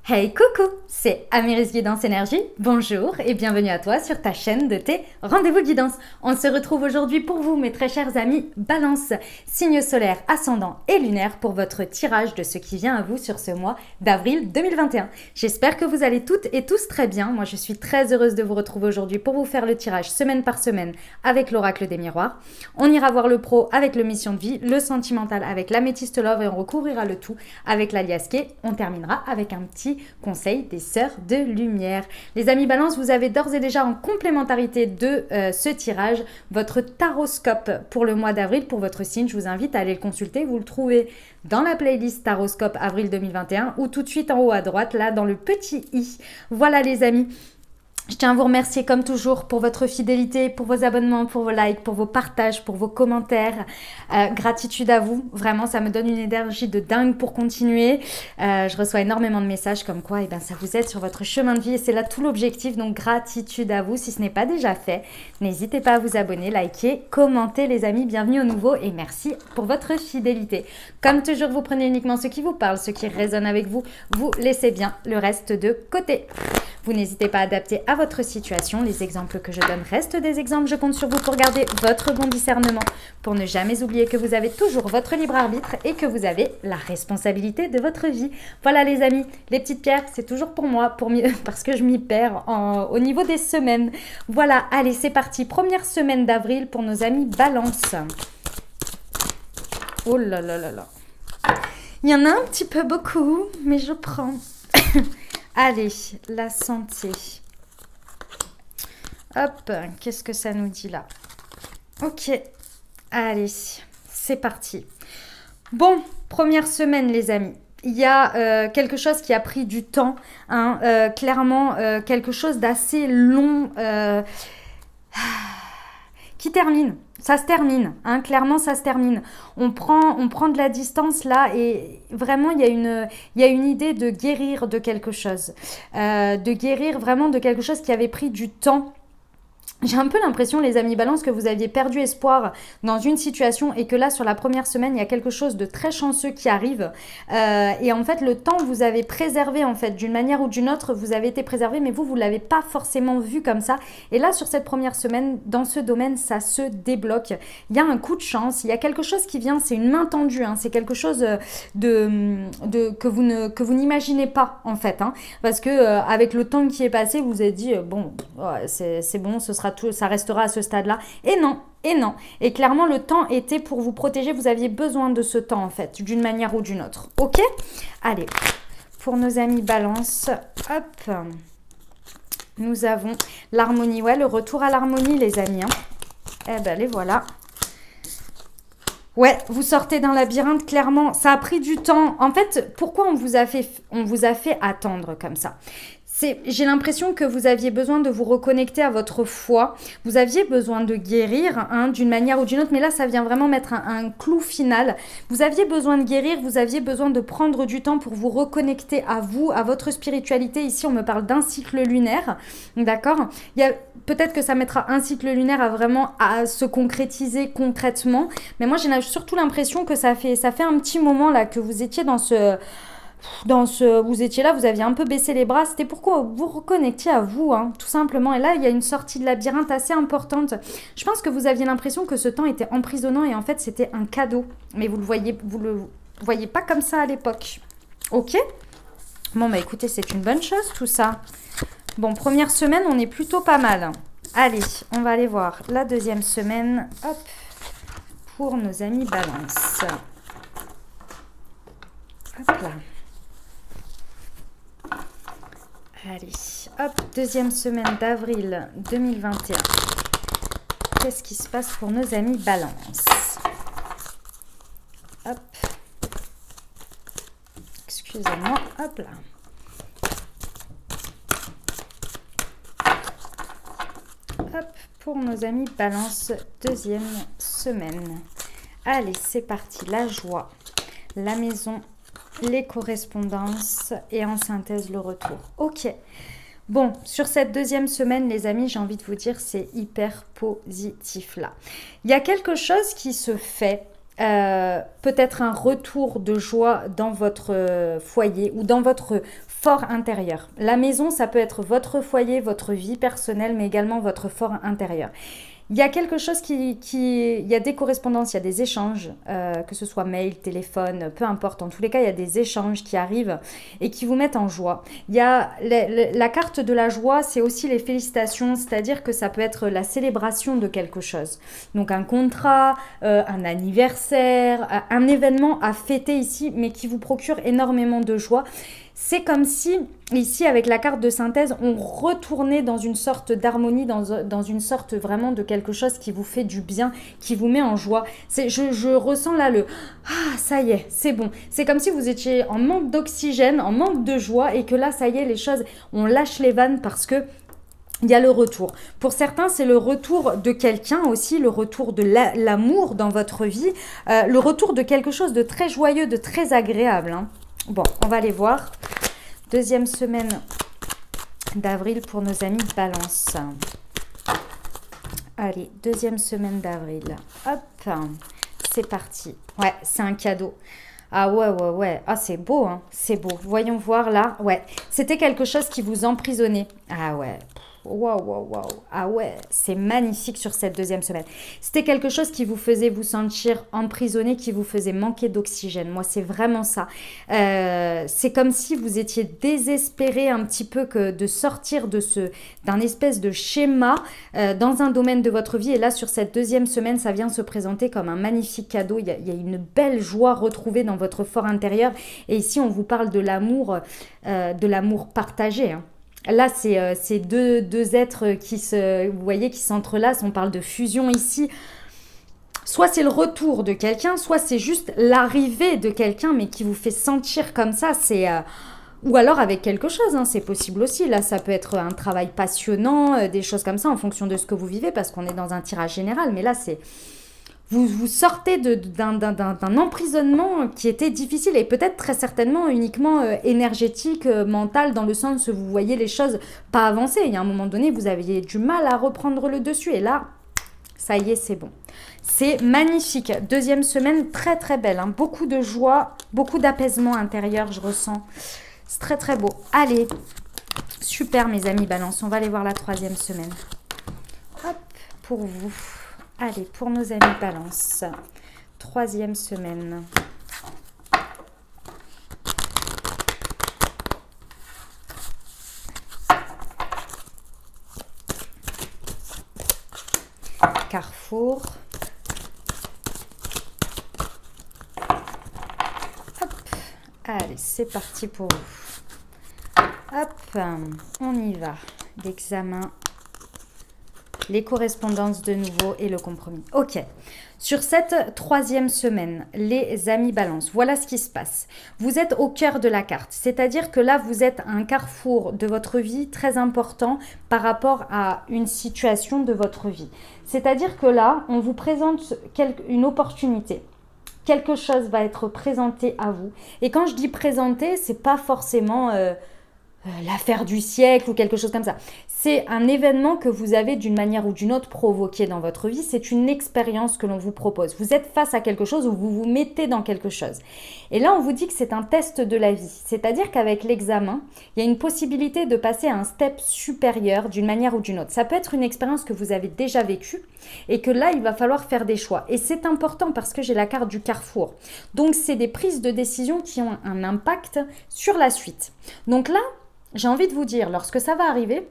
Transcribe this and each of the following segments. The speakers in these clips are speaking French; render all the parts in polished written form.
Hey coucou, c'est Améris Guidance Énergie, bonjour et bienvenue à toi sur ta chaîne de tes rendez-vous guidance. On se retrouve aujourd'hui pour vous mes très chers amis Balance, signe solaire, ascendant et lunaire pour votre tirage de ce qui vient à vous sur ce mois d'avril 2021. J'espère que vous allez toutes et tous très bien, moi je suis très heureuse de vous retrouver aujourd'hui pour vous faire le tirage semaine par semaine avec l'oracle des miroirs. On ira voir le pro avec le mission de vie, le sentimental avec l'améthyste love et on recouvrira le tout avec l'alias K. On terminera avec un petit conseil des sœurs de lumière. Les amis Balance, vous avez d'ores et déjà en complémentarité de ce tirage votre taroscope pour le mois d'avril pour votre signe. Je vous invite à aller le consulter. Vous le trouvez dans la playlist Taroscope avril 2021 ou tout de suite en haut à droite, là dans le petit i. Voilà les amis. Je tiens à vous remercier comme toujours pour votre fidélité, pour vos abonnements, pour vos likes, pour vos partages, pour vos commentaires. Gratitude à vous. Vraiment, ça me donne une énergie de dingue pour continuer. Je reçois énormément de messages comme quoi ça vous aide sur votre chemin de vie et c'est là tout l'objectif. Donc, gratitude à vous. Si ce n'est pas déjà fait, n'hésitez pas à vous abonner, liker, commenter les amis. Bienvenue au nouveau et merci pour votre fidélité. Comme toujours, vous prenez uniquement ce qui vous parle, ce qui résonne avec vous. Vous laissez bien le reste de côté. Vous n'hésitez pas à adapter à votre situation. Les exemples que je donne restent des exemples. Je compte sur vous pour garder votre bon discernement, pour ne jamais oublier que vous avez toujours votre libre arbitre et que vous avez la responsabilité de votre vie. Voilà les amis, les petites pierres, c'est toujours pour moi, pour mieux, parce que je m'y perds au niveau des semaines. Voilà, allez, c'est parti. Première semaine d'avril pour nos amis Balance. Oh là là là là. Il y en a un petit peu beaucoup, mais je prends. Allez, la santé. Hop, qu'est-ce que ça nous dit là? Ok, allez, c'est parti. Bon, première semaine les amis. Il y a quelque chose qui a pris du temps, hein, clairement quelque chose d'assez long qui termine. Ça se termine, hein, clairement ça se termine. On prend de la distance là et vraiment il y a une idée de guérir de quelque chose. De guérir vraiment de quelque chose qui avait pris du temps. J'ai un peu l'impression, les amis Balance, que vous aviez perdu espoir dans une situation et que là, sur la première semaine, il y a quelque chose de très chanceux qui arrive. Et en fait, le temps, vous avez préservé, en fait, d'une manière ou d'une autre, vous avez été préservé, mais vous ne l'avez pas forcément vu comme ça. Et là, sur cette première semaine, dans ce domaine, ça se débloque. Il y a un coup de chance, il y a quelque chose qui vient, c'est une main tendue, hein, c'est quelque chose que vous n'imaginez pas, en fait. Hein, parce que avec le temps qui est passé, vous vous êtes dit, bon, ouais, c'est bon, ce sera tout, ça restera à ce stade-là. Et non, et non. Et clairement, le temps était pour vous protéger. Vous aviez besoin de ce temps, en fait, d'une manière ou d'une autre. Ok? Allez, pour nos amis Balance, hop, nous avons l'harmonie. Ouais, le retour à l'harmonie, les amis. Hein. Eh ben, les voilà. Ouais, vous sortez d'un labyrinthe, clairement. Ça a pris du temps. En fait, pourquoi on vous a fait attendre comme ça? J'ai l'impression que vous aviez besoin de vous reconnecter à votre foi. Vous aviez besoin de guérir, hein, d'une manière ou d'une autre. Mais là, ça vient vraiment mettre un clou final. Vous aviez besoin de guérir. Vous aviez besoin de prendre du temps pour vous reconnecter à vous, à votre spiritualité. Ici, on me parle d'un cycle lunaire. D'accord? Peut-être que ça mettra un cycle lunaire à se concrétiser concrètement. Mais moi, j'ai surtout l'impression que ça fait un petit moment là que vous étiez vous étiez là, vous aviez un peu baissé les bras, c'était pourquoi vous reconnectiez à vous, hein, tout simplement. Et là, il y a une sortie de labyrinthe assez importante. Je pense que vous aviez l'impression que ce temps était emprisonnant et en fait, c'était un cadeau. Mais vous le voyez pas comme ça à l'époque. Ok? Bon, bah écoutez, c'est une bonne chose tout ça. Bon, première semaine, on est plutôt pas mal. Allez, on va aller voir la deuxième semaine. Hop, pour nos amis Balance. Hop là. Allez, hop, deuxième semaine d'avril 2021. Qu'est-ce qui se passe pour nos amis Balance? Hop. Excusez-moi, hop là. Hop, pour nos amis Balance, deuxième semaine. Allez, c'est parti, la joie, la maison, les correspondances et en synthèse le retour. Ok. Bon, sur cette deuxième semaine, les amis, j'ai envie de vous dire, c'est hyper positif là. Il y a quelque chose qui se fait peut-être un retour de joie dans votre foyer ou dans votre fort intérieur. La maison, ça peut être votre foyer, votre vie personnelle, mais également votre fort intérieur. Il y a quelque chose il y a des correspondances, il y a des échanges, que ce soit mail, téléphone, peu importe. En tous les cas, il y a des échanges qui arrivent et qui vous mettent en joie. Il y a la carte de la joie, c'est aussi les félicitations, c'est-à-dire que ça peut être la célébration de quelque chose. Donc un contrat, un anniversaire, un événement à fêter ici, mais qui vous procure énormément de joie. C'est comme si, ici, avec la carte de synthèse, on retournait dans une sorte d'harmonie, dans une sorte vraiment de quelque chose qui vous fait du bien, qui vous met en joie. Je ressens là le « Ah, ça y est, c'est bon ». C'est comme si vous étiez en manque d'oxygène, en manque de joie, et que là, ça y est, les choses, on lâche les vannes parce que il y a le retour. Pour certains, c'est le retour de quelqu'un aussi, le retour de l'amour dans votre vie, le retour de quelque chose de très joyeux, de très agréable, hein. Bon, on va aller voir. Deuxième semaine d'avril pour nos amis Balance. Allez, deuxième semaine d'avril. Hop, c'est parti. Ouais, c'est un cadeau. Ah ouais. Ah, c'est beau, hein. C'est beau. Voyons voir là. Ouais, c'était quelque chose qui vous emprisonnait. Ah ouais. Waouh. Ah ouais, c'est magnifique sur cette deuxième semaine. C'était quelque chose qui vous faisait vous sentir emprisonné, qui vous faisait manquer d'oxygène. Moi, c'est vraiment ça. C'est comme si vous étiez désespéré un petit peu de sortir d'un espèce de schéma dans un domaine de votre vie. Et là, sur cette deuxième semaine, ça vient se présenter comme un magnifique cadeau. Il y a une belle joie retrouvée dans votre fort intérieur. Et ici, on vous parle de l'amour partagé, hein. Là, c'est deux êtres vous voyez, qui s'entrelacent. On parle de fusion ici. Soit c'est le retour de quelqu'un, soit c'est juste l'arrivée de quelqu'un, mais qui vous fait sentir comme ça. Ou alors avec quelque chose, hein, c'est possible aussi. Là, ça peut être un travail passionnant, des choses comme ça, en fonction de ce que vous vivez, parce qu'on est dans un tirage général. Mais là, vous sortez d'un emprisonnement qui était difficile et peut-être très certainement uniquement énergétique, mental, dans le sens où vous voyez les choses pas avancer. Il y a un moment donné, vous aviez du mal à reprendre le dessus et là, ça y est, c'est bon. C'est magnifique. Deuxième semaine, très très belle, hein. Beaucoup de joie, beaucoup d'apaisement intérieur, je ressens. C'est très très beau. Allez, super mes amis Balance, on va aller voir la troisième semaine. Hop, pour vous. Allez, pour nos amis Balance, troisième semaine. Carrefour. Hop, allez, c'est parti pour vous. Hop, on y va. L'examen. Les correspondances de nouveau et le compromis. Ok, sur cette troisième semaine, les amis Balance, voilà ce qui se passe. Vous êtes au cœur de la carte, c'est-à-dire que là, vous êtes à un carrefour de votre vie très important par rapport à une situation de votre vie. C'est-à-dire que là, on vous présente une opportunité. Quelque chose va être présenté à vous. Et quand je dis présenté, c'est pas forcément l'affaire du siècle ou quelque chose comme ça. C'est un événement que vous avez d'une manière ou d'une autre provoqué dans votre vie. C'est une expérience que l'on vous propose. Vous êtes face à quelque chose ou vous vous mettez dans quelque chose. Et là, on vous dit que c'est un test de la vie. C'est-à-dire qu'avec l'examen, il y a une possibilité de passer à un step supérieur d'une manière ou d'une autre. Ça peut être une expérience que vous avez déjà vécue et que là, il va falloir faire des choix. Et c'est important parce que j'ai la carte du carrefour. Donc, c'est des prises de décision qui ont un impact sur la suite. Donc là, j'ai envie de vous dire, lorsque ça va arriver,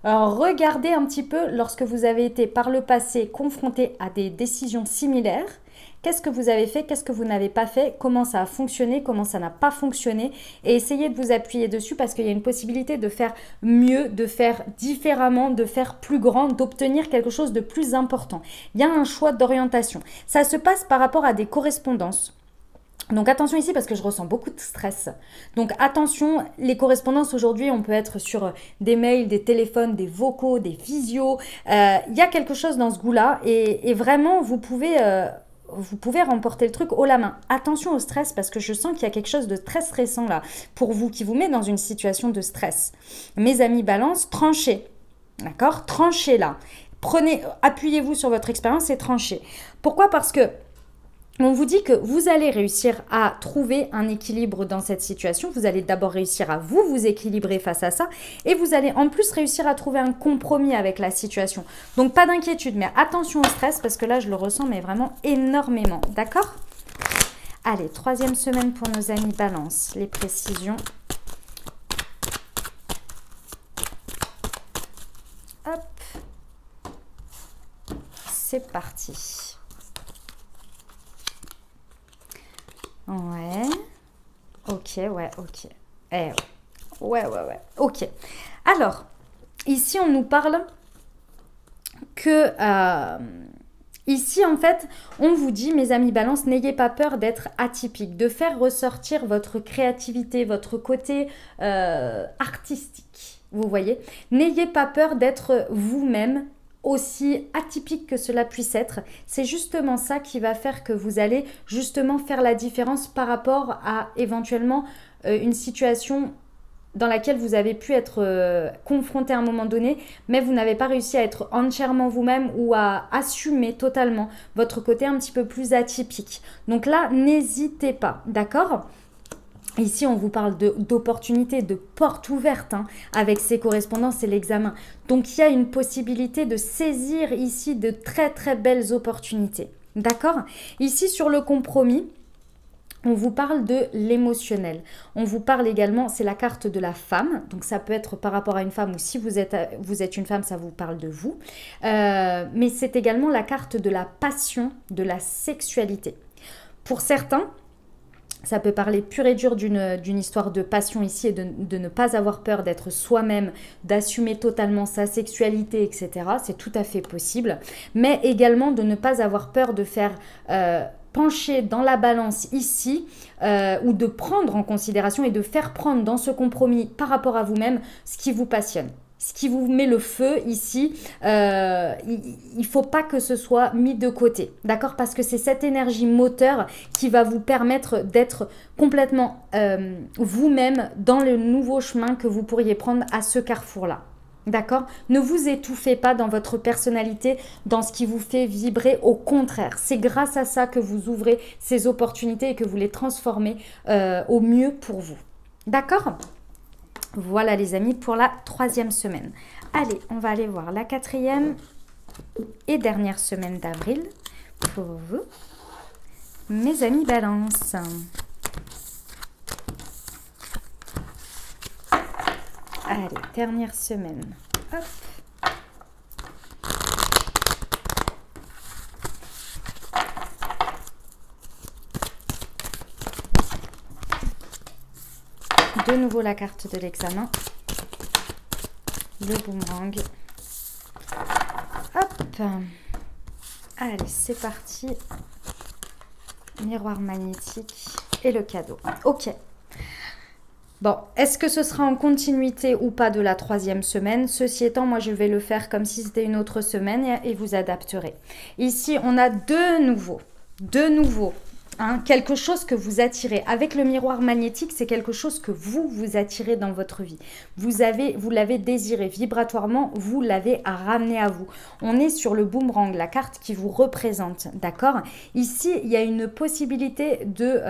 regardez un petit peu lorsque vous avez été par le passé confronté à des décisions similaires. Qu'est-ce que vous avez fait? Qu'est-ce que vous n'avez pas fait? Comment ça a fonctionné? Comment ça n'a pas fonctionné? Et essayez de vous appuyer dessus parce qu'il y a une possibilité de faire mieux, de faire différemment, de faire plus grand, d'obtenir quelque chose de plus important. Il y a un choix d'orientation. Ça se passe par rapport à des correspondances. Donc attention ici parce que je ressens beaucoup de stress. Donc attention, les correspondances aujourd'hui, on peut être sur des mails, des téléphones, des vocaux, des visios. Il y a quelque chose dans ce goût-là et vraiment vous pouvez remporter le truc haut la main. Attention au stress parce que je sens qu'il y a quelque chose de très stressant là pour vous qui vous met dans une situation de stress. Mes amis Balance, tranchez. D'accord? Tranchez là. Appuyez-vous sur votre expérience et tranchez. Pourquoi? Parce que On vous dit que vous allez réussir à trouver un équilibre dans cette situation. Vous allez d'abord réussir à vous équilibrer face à ça. Et vous allez en plus réussir à trouver un compromis avec la situation. Donc pas d'inquiétude, mais attention au stress parce que là je le ressens mais vraiment énormément. D'accord? Allez, 3e semaine pour nos amis Balance. Les précisions. Hop. C'est parti. Ouais. Ok, ouais, ok. Ouais. Ok. Alors, ici, on nous parle que... ici, en fait, on vous dit, mes amis Balance, n'ayez pas peur d'être atypique, de faire ressortir votre créativité, votre côté artistique. Vous voyez? N'ayez pas peur d'être vous-même, aussi atypique que cela puisse être. C'est justement ça qui va faire que vous allez justement faire la différence par rapport à éventuellement une situation dans laquelle vous avez pu être confronté à un moment donné, mais vous n'avez pas réussi à être entièrement vous-même ou à assumer totalement votre côté un petit peu plus atypique. Donc là, n'hésitez pas, d'accord ? Ici, on vous parle d'opportunités, de portes ouvertes avec ces correspondances et l'examen. Donc, il y a une possibilité de saisir ici de très très belles opportunités. D'accord? Ici, sur le compromis, on vous parle de l'émotionnel. On vous parle également, c'est la carte de la femme. Donc, ça peut être par rapport à une femme ou si vous êtes une femme, ça vous parle de vous. Mais c'est également la carte de la passion, de la sexualité. Pour certains, ça peut parler pur et dur d'une histoire de passion ici et de ne pas avoir peur d'être soi-même, d'assumer totalement sa sexualité, etc. C'est tout à fait possible. Mais également de ne pas avoir peur de faire pencher dans la balance ici ou de prendre en considération et de faire prendre dans ce compromis par rapport à vous-même ce qui vous passionne. Ce qui vous met le feu ici, il ne faut pas que ce soit mis de côté, d'accord? Parce que c'est cette énergie moteur qui va vous permettre d'être complètement vous-même dans le nouveau chemin que vous pourriez prendre à ce carrefour-là, d'accord? Ne vous étouffez pas dans votre personnalité, dans ce qui vous fait vibrer, au contraire. C'est grâce à ça que vous ouvrez ces opportunités et que vous les transformez au mieux pour vous, d'accord? Voilà les amis pour la 3e semaine. Allez, on va aller voir la 4e et dernière semaine d'avril pour vous, mes amis Balance. Allez, dernière semaine. Hop. De nouveau la carte de l'examen, le boomerang. Hop. Allez, c'est parti. Miroir magnétique et le cadeau. Ok. Bon, est-ce que ce sera en continuité ou pas de la 3e semaine? Ceci étant, moi je vais le faire comme si c'était une autre semaine et vous adapterez. Ici, on a de nouveau. Quelque chose que vous attirez. Avec le miroir magnétique, c'est quelque chose que vous attirez dans votre vie. Vous l'avez désiré vibratoirement, vous l'avez ramené à vous. On est sur le boomerang, la carte qui vous représente, d'accord? Ici, il y a une possibilité de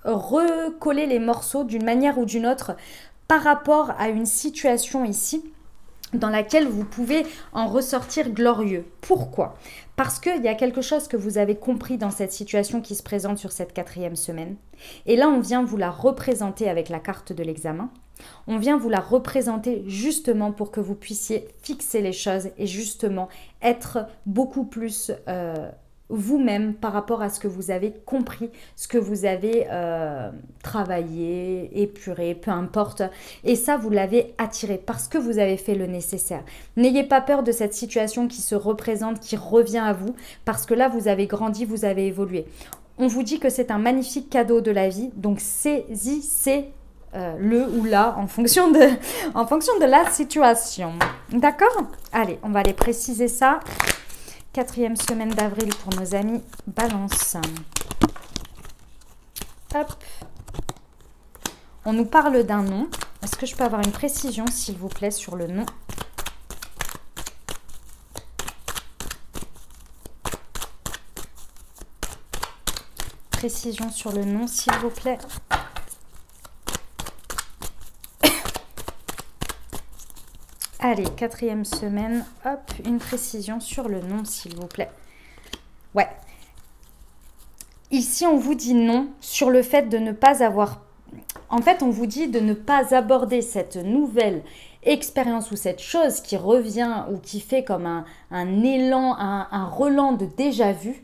recoller les morceaux d'une manière ou d'une autre par rapport à une situation ici dans laquelle vous pouvez en ressortir glorieux. Pourquoi? Parce qu'il y a quelque chose que vous avez compris dans cette situation qui se présente sur cette 4e semaine. Et là, on vient vous la représenter avec la carte de l'examen. On vient vous la représenter justement pour que vous puissiez fixer les choses et justement être beaucoup plus vous-même par rapport à ce que vous avez compris, ce que vous avez travaillé, épuré, peu importe. Et ça, vous l'avez attiré parce que vous avez fait le nécessaire. N'ayez pas peur de cette situation qui se représente, qui revient à vous, parce que là, vous avez grandi, vous avez évolué. On vous dit que c'est un magnifique cadeau de la vie, donc saisissez le ou la en fonction de la situation. D'accord? Allez, on va aller préciser ça. 4e semaine d'avril pour nos amis Balance. Hop. On nous parle d'un nom. Est-ce que je peux avoir une précision, s'il vous plaît, sur le nom? précision sur le nom, s'il vous plaît. Allez, 4e semaine. Hop, une précision sur le nom, s'il vous plaît. Ouais. Ici, on vous dit non sur le fait de ne pas avoir... En fait, on vous dit de ne pas aborder cette nouvelle expérience ou cette chose qui revient ou qui fait comme un élan, un relan de déjà vu,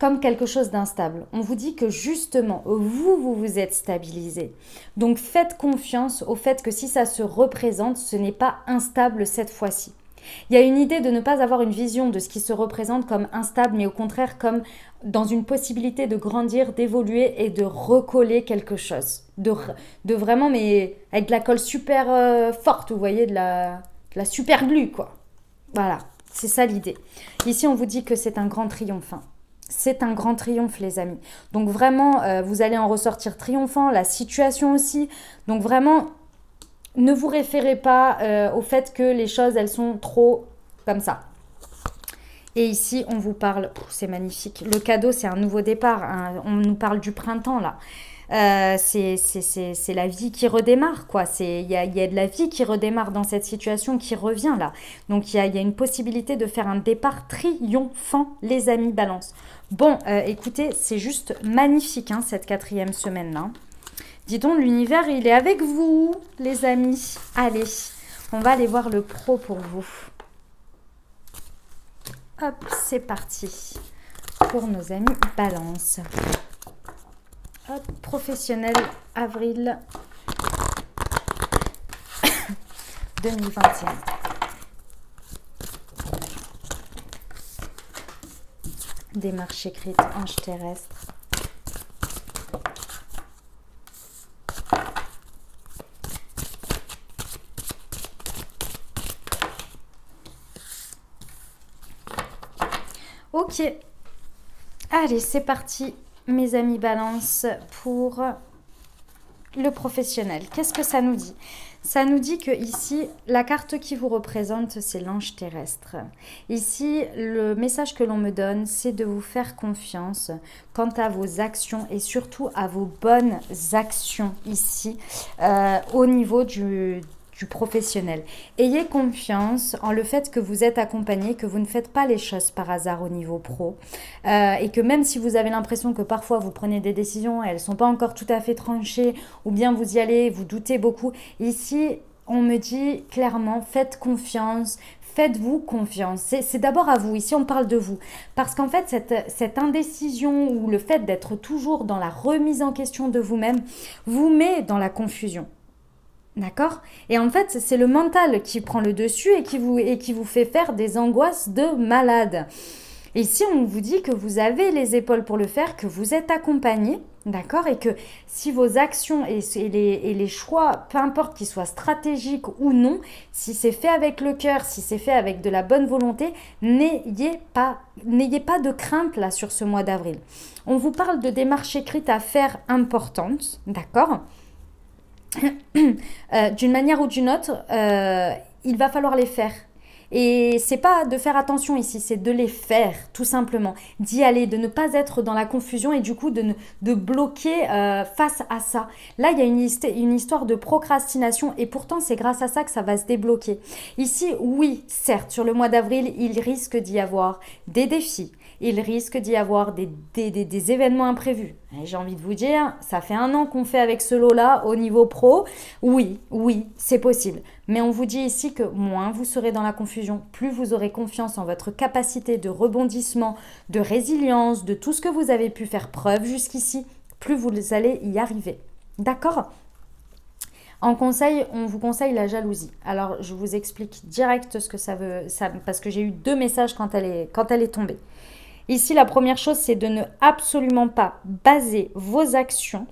comme quelque chose d'instable. On vous dit que justement, vous vous êtes stabilisé. Donc, faites confiance au fait que si ça se représente, ce n'est pas instable cette fois-ci. Il y a une idée de ne pas avoir une vision de ce qui se représente comme instable, mais au contraire comme dans une possibilité de grandir, d'évoluer et de recoller quelque chose. De vraiment, mais avec de la colle super forte, vous voyez, de la super glue, quoi. Voilà, c'est ça l'idée. Ici, on vous dit que c'est un grand triomphe. C'est un grand triomphe, les amis. Donc vraiment, vous allez en ressortir triomphant, la situation aussi. Donc vraiment, ne vous référez pas au fait que les choses, elles sont trop comme ça. Et ici, on vous parle, c'est magnifique. Le cadeau, c'est un nouveau départ. Hein. On nous parle du printemps, là. C'est la vie qui redémarre, quoi. Il y a de la vie qui redémarre dans cette situation, qui revient là. Donc il y a une possibilité de faire un départ triomphant, les amis Balance. Bon, écoutez, c'est juste magnifique, hein, cette 4e semaine-là. Dis donc, l'univers, il est avec vous, les amis. Allez, on va aller voir le pro pour vous. Hop, c'est parti pour nos amis Balance. Hop, professionnel, avril 2021. Démarche écrite, ange terrestre. Ok. Allez, c'est parti. Mes amis Balance, pour le professionnel. Qu'est-ce que ça nous dit? Ça nous dit que ici, la carte qui vous représente, c'est l'ange terrestre. Ici, le message que l'on me donne, c'est de vous faire confiance quant à vos actions et surtout à vos bonnes actions ici, au niveau du professionnel. Ayez confiance en le fait que vous êtes accompagné, que vous ne faites pas les choses par hasard au niveau pro et que même si vous avez l'impression que parfois vous prenez des décisions et elles ne sont pas encore tout à fait tranchées ou bien vous y allez, vous doutez beaucoup, ici on me dit clairement faites confiance, faites-vous confiance. C'est d'abord à vous. Ici, on parle de vous. Parce qu'en fait, cette indécision ou le fait d'être toujours dans la remise en question de vous-même vous met dans la confusion. D'accord? Et en fait, c'est le mental qui prend le dessus et qui vous fait faire des angoisses de malade. Et ici, on vous dit que vous avez les épaules pour le faire, que vous êtes accompagné, d'accord? Et que si vos actions et les choix, peu importe qu'ils soient stratégiques ou non, si c'est fait avec le cœur, si c'est fait avec de la bonne volonté, n'ayez pas de crainte là sur ce mois d'avril. On vous parle de démarches écrites à faire importantes, d'accord? D'une manière ou d'une autre, il va falloir les faire. Et c'est pas de faire attention ici, c'est de les faire, tout simplement. D'y aller, de ne pas être dans la confusion et du coup de bloquer face à ça. Là, il y a une histoire de procrastination et pourtant, c'est grâce à ça que ça va se débloquer. Ici, oui, certes, sur le mois d'avril, il risque d'y avoir des défis. Il risque d'y avoir des événements imprévus. J'ai envie de vous dire, ça fait 1 an qu'on fait avec ce lot-là au niveau pro. Oui, c'est possible. Mais on vous dit ici que moins vous serez dans la confusion, plus vous aurez confiance en votre capacité de rebondissement, de résilience, de tout ce que vous avez pu faire preuve jusqu'ici, plus vous allez y arriver. D'accord ? En conseil, on vous conseille la jalousie. Alors, je vous explique direct ce que ça veut, parce que j'ai eu 2 messages quand elle est tombée. Ici, la première chose, c'est de ne absolument pas baser vos actions.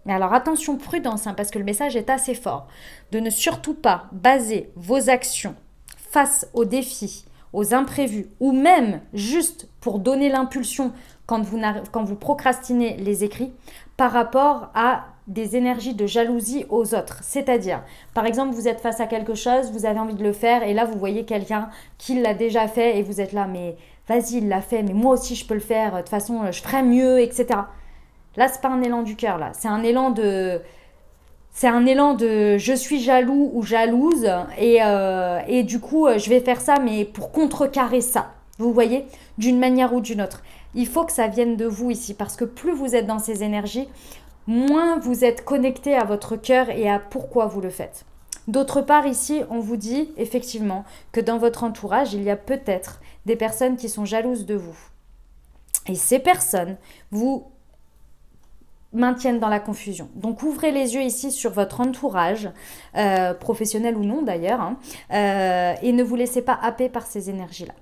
Mais alors, attention, prudence, hein, parce que le message est assez fort. De ne surtout pas baser vos actions face aux défis, aux imprévus, ou même juste pour donner l'impulsion quand vous procrastinez les écrits, par rapport à des énergies de jalousie aux autres. C'est-à-dire, par exemple, vous êtes face à quelque chose, vous avez envie de le faire, et là, vous voyez quelqu'un qui l'a déjà fait, et vous êtes là, mais... Vas-y, il l'a fait, mais moi aussi je peux le faire, de toute façon je ferai mieux, etc. Là, c'est pas un élan du cœur, là. C'est un élan de... C'est un élan de je suis jaloux ou jalouse et du coup je vais faire ça mais pour contrecarrer ça. Vous voyez, d'une manière ou d'une autre. Il faut que ça vienne de vous ici parce que plus vous êtes dans ces énergies, moins vous êtes connecté à votre cœur et à pourquoi vous le faites. D'autre part ici, on vous dit effectivement que dans votre entourage, il y a peut-être des personnes qui sont jalouses de vous. Et ces personnes vous maintiennent dans la confusion. Donc ouvrez les yeux ici sur votre entourage, professionnel ou non d'ailleurs, hein, et ne vous laissez pas happer par ces énergies-là.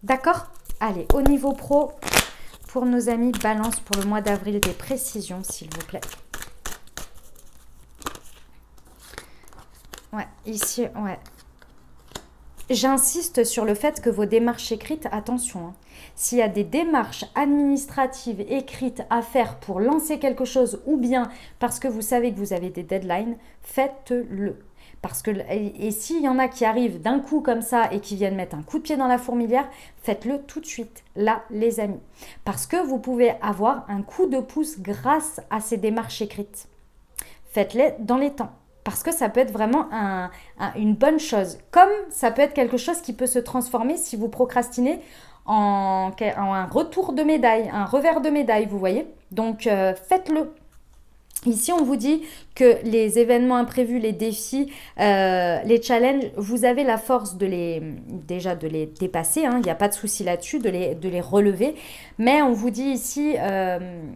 D'accord? Allez, au niveau pro, pour nos amis Balance pour le mois d'avril, des précisions s'il vous plaît. Ouais, ici, ouais. J'insiste sur le fait que vos démarches écrites, attention, hein, s'il y a des démarches administratives écrites à faire pour lancer quelque chose ou bien parce que vous savez que vous avez des deadlines, faites-le. Parce que, et s'il y en a qui arrivent d'un coup comme ça et qui viennent mettre un coup de pied dans la fourmilière, faites-le tout de suite, là les amis. Parce que vous pouvez avoir un coup de pouce grâce à ces démarches écrites. Faites-les dans les temps. Parce que ça peut être vraiment une bonne chose. Comme ça peut être quelque chose qui peut se transformer si vous procrastinez en un retour de médaille, un revers de médaille, vous voyez. Donc, faites-le. Ici, on vous dit que les événements imprévus, les défis, les challenges, vous avez la force de déjà de les dépasser. Hein, il n'y a pas de souci là-dessus, de les relever. Mais on vous dit ici,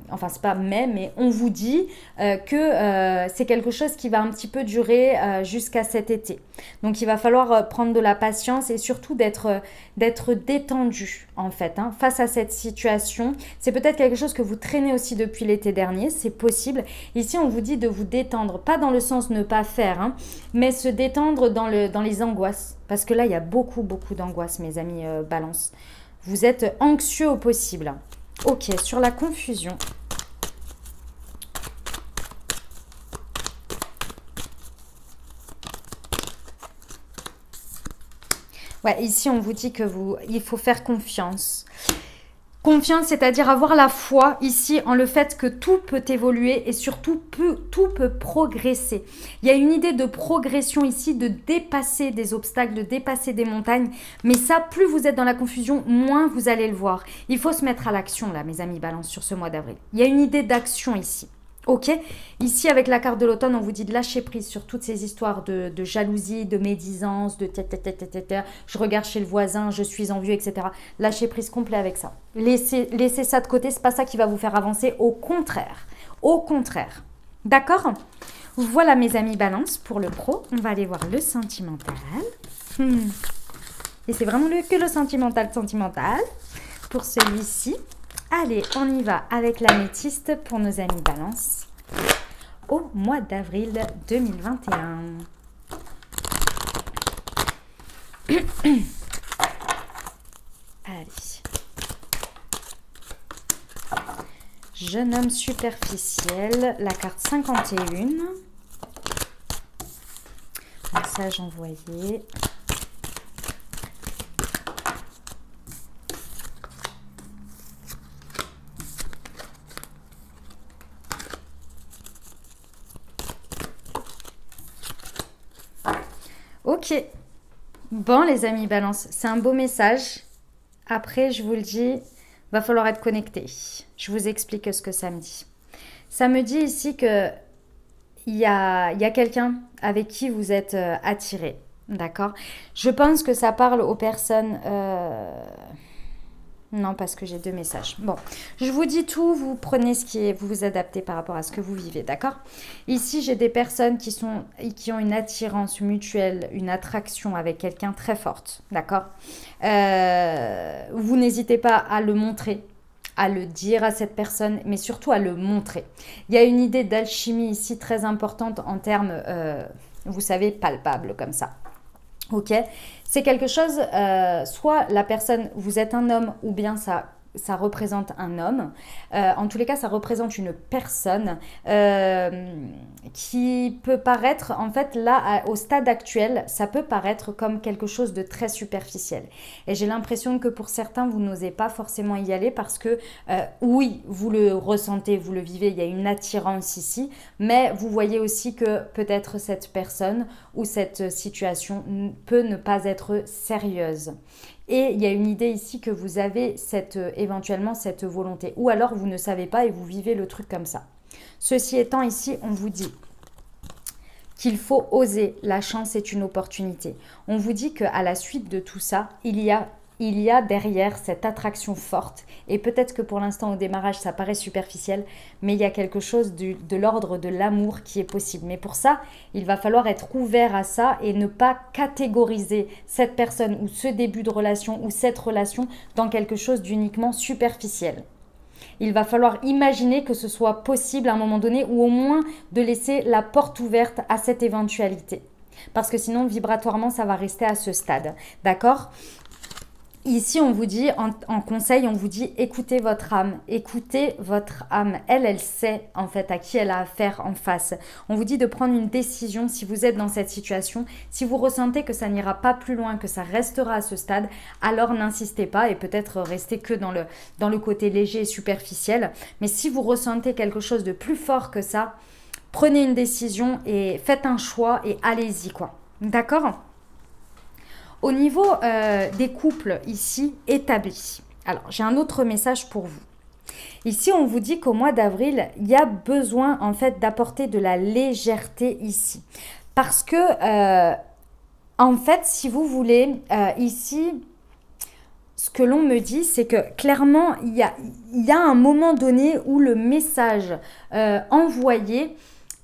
enfin c'est pas mais on vous dit que c'est quelque chose qui va un petit peu durer jusqu'à cet été. Donc il va falloir prendre de la patience et surtout d'être détendu en fait hein, face à cette situation. C'est peut-être quelque chose que vous traînez aussi depuis l'été dernier, c'est possible. Ici on vous dit de vous détendre, pas dans le sens ne pas faire, hein, mais se détendre dans les angoisses. Parce que là il y a beaucoup d'angoisses mes amis Balance. Vous êtes anxieux au possible. Ok, sur la confusion. Ouais, ici, on vous dit que il faut faire confiance. Confiance, c'est-à-dire avoir la foi ici en le fait que tout peut évoluer et surtout tout peut progresser. Il y a une idée de progression ici, de dépasser des obstacles, de dépasser des montagnes. Mais ça, plus vous êtes dans la confusion, moins vous allez le voir. Il faut se mettre à l'action là, mes amis Balance, sur ce mois d'avril. Il y a une idée d'action ici. Ok, ici avec la carte de l'automne, on vous dit de lâcher prise sur toutes ces histoires de jalousie, de médisance, de je regarde chez le voisin, je suis envieux, etc. Lâchez prise complet avec ça. Laissez ça de côté, c'est pas ça qui va vous faire avancer, au contraire. Au contraire. D'accord? Voilà mes amis Balance pour le pro. On va aller voir le sentimental. Et c'est vraiment que le sentimental pour celui-ci. Allez, on y va avec l'améthyste pour nos amis Balance au mois d'avril 2021. Allez. Jeune homme superficiel, la carte 51. Message envoyé. Ok, bon les amis Balance, c'est un beau message. Après, je vous le dis, va falloir être connecté. Je vous explique ce que ça me dit. Ça me dit ici que il y a quelqu'un avec qui vous êtes attiré, d'accord? Je pense que ça parle aux personnes... Non, parce que j'ai deux messages. Bon, je vous dis tout, vous prenez ce qui est, vous vous adaptez par rapport à ce que vous vivez, d'accord? Ici, j'ai des personnes qui ont une attirance mutuelle, une attraction avec quelqu'un très forte, d'accord? Vous n'hésitez pas à le montrer, à le dire à cette personne, mais surtout à le montrer. Il y a une idée d'alchimie ici très importante en termes, vous savez, palpable comme ça. Ok, c'est quelque chose, soit la personne, vous êtes un homme ou bien ça ça représente un homme. En tous les cas, ça représente une personne qui peut paraître, en fait, là, au stade actuel, ça peut paraître comme quelque chose de très superficiel. Et j'ai l'impression que pour certains, vous n'osez pas forcément y aller parce que, oui, vous le ressentez, vous le vivez, il y a une attirance ici, mais vous voyez aussi que peut-être cette personne ou cette situation peut ne pas être sérieuse. Et il y a une idée ici que vous avez éventuellement cette volonté. Ou alors vous ne savez pas et vous vivez le truc comme ça. Ceci étant, ici, on vous dit qu'il faut oser. La chance est une opportunité. On vous dit qu'à la suite de tout ça, il y a derrière cette attraction forte. Et peut-être que pour l'instant, au démarrage, ça paraît superficiel, mais il y a quelque chose de l'ordre de l'amour qui est possible. Mais pour ça, il va falloir être ouvert à ça et ne pas catégoriser cette personne ou ce début de relation ou cette relation dans quelque chose d'uniquement superficiel. Il va falloir imaginer que ce soit possible à un moment donné ou au moins de laisser la porte ouverte à cette éventualité. Parce que sinon, vibratoirement, ça va rester à ce stade. D'accord ? Ici, on vous dit, en conseil, on vous dit écoutez votre âme. Écoutez votre âme. Elle sait en fait à qui elle a affaire en face. On vous dit de prendre une décision si vous êtes dans cette situation. Si vous ressentez que ça n'ira pas plus loin, que ça restera à ce stade, alors n'insistez pas et peut-être restez que dans le côté léger et superficiel. Mais si vous ressentez quelque chose de plus fort que ça, prenez une décision et faites un choix et allez-y quoi. D'accord ? Au niveau des couples ici établis, alors j'ai un autre message pour vous. Ici, on vous dit qu'au mois d'avril, il y a besoin en fait d'apporter de la légèreté ici. Parce que, en fait, si vous voulez, ici, ce que l'on me dit, c'est que clairement, il y a un moment donné où le message envoyé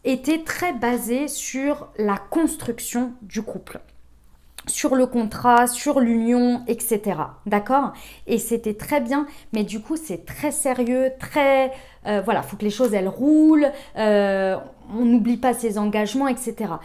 était très basé sur la construction du couple. Sur le contrat, sur l'union, etc. D'accord ? Et c'était très bien, mais du coup, c'est très sérieux, très... voilà, il faut que les choses, elles roulent, on n'oublie pas ses engagements, etc.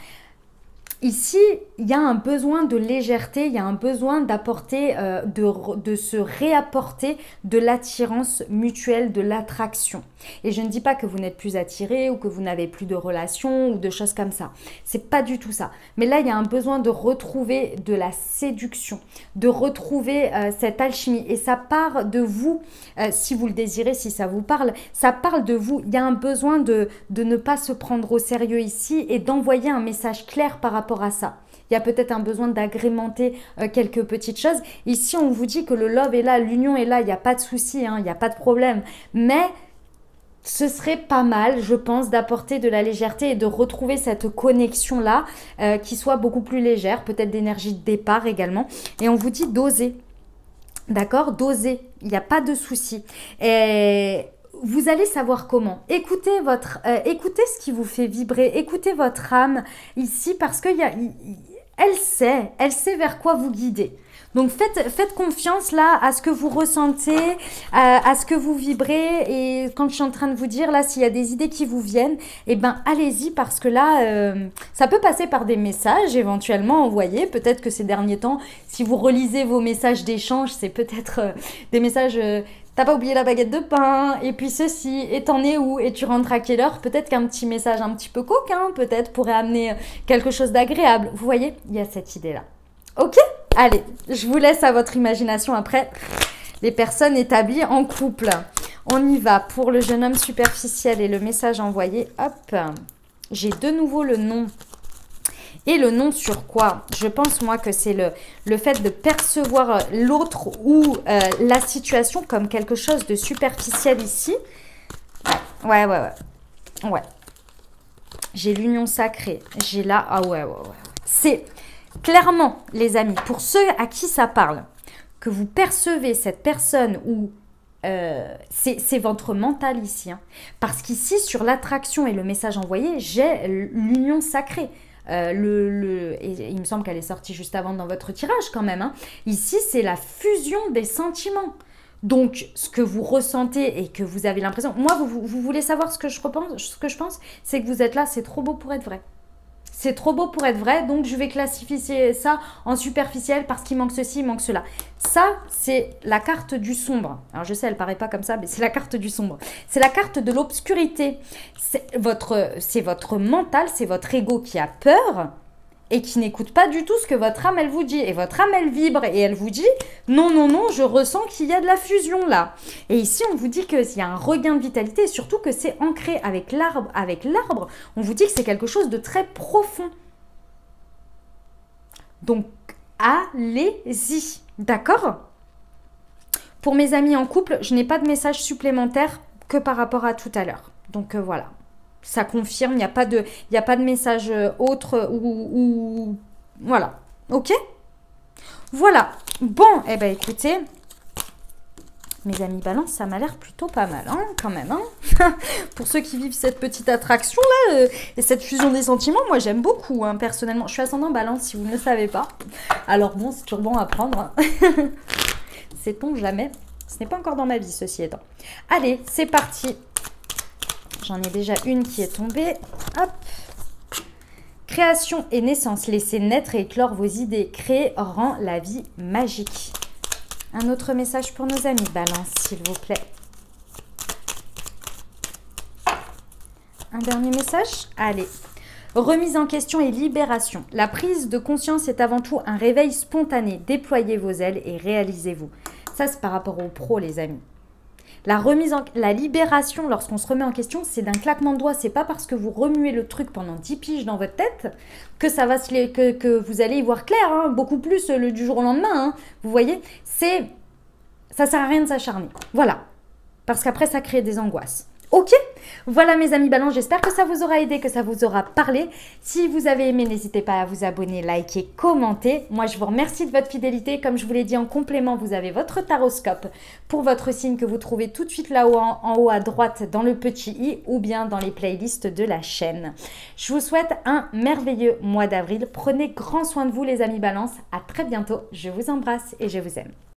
Ici, il y a un besoin de légèreté, il y a un besoin d'apporter, de se réapporter de l'attirance mutuelle, de l'attraction. Et je ne dis pas que vous n'êtes plus attiré ou que vous n'avez plus de relations ou de choses comme ça. C'est pas du tout ça. Mais là, il y a un besoin de retrouver de la séduction, de retrouver cette alchimie. Et ça part de vous, si vous le désirez, si ça vous parle, ça parle de vous. Il y a un besoin de ne pas se prendre au sérieux ici et d'envoyer un message clair par rapport à ça. Il y a peut-être un besoin d'agrémenter quelques petites choses. Ici, on vous dit que le love est là, l'union est là, il n'y a pas de souci, hein, il n'y a pas de problème. Mais ce serait pas mal, je pense, d'apporter de la légèreté et de retrouver cette connexion-là qui soit beaucoup plus légère, peut-être d'énergie de départ également. Et on vous dit d'oser, d'accord ? D'oser, il n'y a pas de souci. Et vous allez savoir comment. Écoutez ce qui vous fait vibrer, écoutez votre âme ici parce qu'elle sait vers quoi vous guider. Donc faites confiance là à ce que vous ressentez, à ce que vous vibrez. Et quand je suis en train de vous dire là, s'il y a des idées qui vous viennent, eh ben allez-y parce que là, ça peut passer par des messages éventuellement envoyés. Peut-être que ces derniers temps, si vous relisez vos messages d'échange, c'est peut-être des messages... T'as pas oublié la baguette de pain, et puis ceci, et t'en es où, et tu rentres à quelle heure? Peut-être qu'un petit message un petit peu coquin, peut-être, pourrait amener quelque chose d'agréable. Vous voyez, il y a cette idée-là. Ok? Allez, je vous laisse à votre imagination après les personnes établies en couple. On y va pour le jeune homme superficiel et le message envoyé. Hop, j'ai de nouveau le nom. Et le nom sur quoi? Je pense moi que c'est le fait de percevoir l'autre ou la situation comme quelque chose de superficiel ici. Ouais. J'ai l'union sacrée. J'ai là... Ah ouais. C'est clairement, les amis, pour ceux à qui ça parle, que vous percevez cette personne ou... c'est votre mental ici. Hein. Parce qu'ici, sur l'attraction et le message envoyé, j'ai l'union sacrée. Et il me semble qu'elle est sortie juste avant dans votre tirage quand même. Hein. Ici, c'est la fusion des sentiments. Donc, ce que vous ressentez et que vous avez l'impression... Moi, vous voulez savoir ce que je pense, c'est que vous êtes là, c'est trop beau pour être vrai. C'est trop beau pour être vrai, donc je vais classifier ça en superficiel parce qu'il manque ceci, il manque cela. Ça, c'est la carte du sombre. Alors, je sais, elle paraît pas comme ça, mais c'est la carte du sombre. C'est la carte de l'obscurité. C'est votre mental, c'est votre ego qui a peur et qui n'écoute pas du tout ce que votre âme, elle vous dit. Et votre âme, elle vibre et elle vous dit « Non, non, non, je ressens qu'il y a de la fusion là. » Et ici, on vous dit qu'il y a un regain de vitalité et surtout que c'est ancré avec l'arbre. Avec l'arbre, on vous dit que c'est quelque chose de très profond. Donc, allez-y, d'accord? Pour mes amis en couple, je n'ai pas de message supplémentaire que par rapport à tout à l'heure. Donc, voilà. Ça confirme, il n'y a pas de message autre ou voilà. Ok? Voilà. Bon, eh bien, écoutez, mes amis balance, ça m'a l'air plutôt pas mal, hein, quand même. Hein. Pour ceux qui vivent cette petite attraction-là et cette fusion des sentiments, moi, j'aime beaucoup, hein, personnellement. Je suis ascendant balance, si vous ne le savez pas. Alors bon, c'est toujours bon à prendre. Sait-on jamais? Ce n'est pas encore dans ma vie, ceci étant. Allez, c'est parti. J'en ai déjà une qui est tombée. Hop. Création et naissance. Laissez naître et éclore vos idées. Créer rend la vie magique. Un autre message pour nos amis balance, s'il vous plaît. Un dernier message? Allez. Remise en question et libération. La prise de conscience est avant tout un réveil spontané. Déployez vos ailes et réalisez-vous. Ça, c'est par rapport aux pros, les amis. La libération, lorsqu'on se remet en question, c'est d'un claquement de doigts. C'est pas parce que vous remuez le truc pendant 10 piges dans votre tête que ça va que vous allez y voir clair, hein, beaucoup plus du jour au lendemain. Hein. Vous voyez, ça sert à rien de s'acharner. Voilà. Parce qu'après, ça crée des angoisses. Ok, voilà mes amis balance, j'espère que ça vous aura aidé, que ça vous aura parlé. Si vous avez aimé, n'hésitez pas à vous abonner, liker, commenter. Moi, je vous remercie de votre fidélité. Comme je vous l'ai dit en complément, vous avez votre taroscope pour votre signe que vous trouvez tout de suite là-haut, en haut à droite, dans le petit i ou bien dans les playlists de la chaîne. Je vous souhaite un merveilleux mois d'avril. Prenez grand soin de vous les amis balance. À très bientôt. Je vous embrasse et je vous aime.